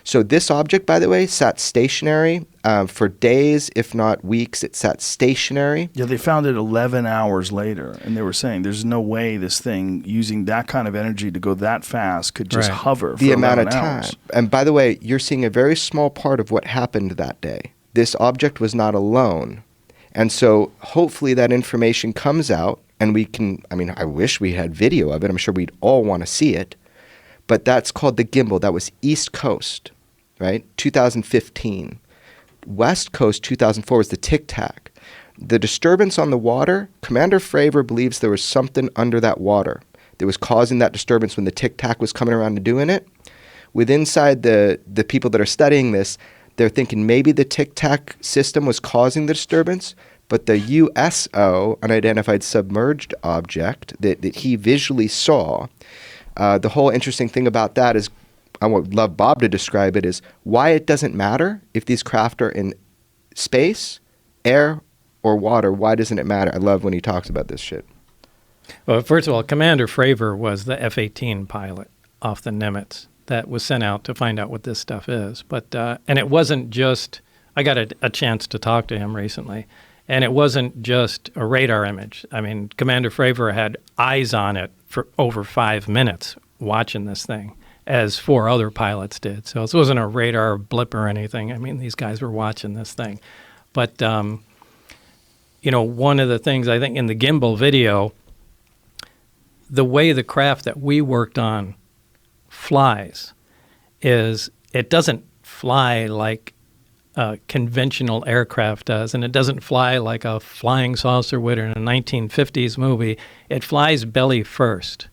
So this object, by the way, sat stationary for days, if not weeks. It sat stationary. Yeah, they found it 11 hours later, and they were saying there's no way this thing, using that kind of energy to go that fast, could just hover for the amount of 11 time. hours. And by the way, you're seeing a very small part of what happened that day. This object was not alone. And so hopefully that information comes out, and we can, I mean, I wish we had video of it. I'm sure we'd all want to see it. But that's called the Gimbal. That was East Coast, right? 2015. West Coast, 2004, was the Tic Tac. The disturbance on the water, Commander Fravor believes there was something under that water that was causing that disturbance when the Tic Tac was coming around and doing it. With inside the people that are studying this, they're thinking maybe the Tic Tac system was causing the disturbance, but the USO, unidentified submerged object that he visually saw, the whole interesting thing about that is, I would love Bob to describe it, is why it doesn't matter if these craft are in space, air, or water. Why doesn't it matter? I love when he talks about this shit. Well, first of all, Commander Fravor was the F-18 pilot off the Nimitz that was sent out to find out what this stuff is. But and it wasn't just, I got a chance to talk to him recently, and it wasn't just a radar image. I mean, Commander Fravor had eyes on it for over 5 minutes watching this thing, as 4 other pilots did. So this wasn't a radar blip or anything. I mean, these guys were watching this thing. But, you know, one of the things I think in the Gimbal video, the way the craft that we worked on flies is it doesn't fly like a conventional aircraft does, and it doesn't fly like a flying saucer would in a 1950s movie. It flies belly first.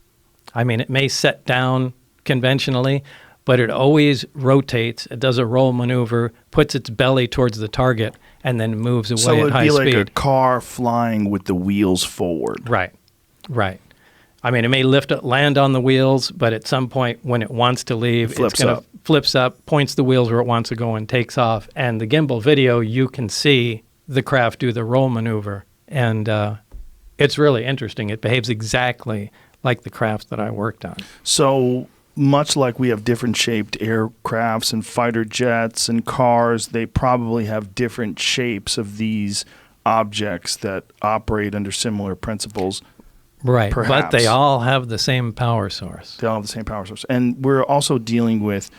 I mean, it may set down conventionally, but it always rotates. It does a roll maneuver, puts its belly towards the target, and then moves away at high speed. So it'd be like a car flying with the wheels forward. Right, right. I mean, it may land on the wheels, but at some point when it wants to leave, it's going to flips up, points the wheels where it wants to go, and takes off. And the Gimbal video, you can see the craft do the roll maneuver, and it's really interesting. It behaves exactly like the craft that I worked on. So much like we have different shaped aircrafts and fighter jets and cars, they probably have different shapes of these objects that operate under similar principles. Right, perhaps. but they all have the same power source. They all have the same power source. And we're also dealing with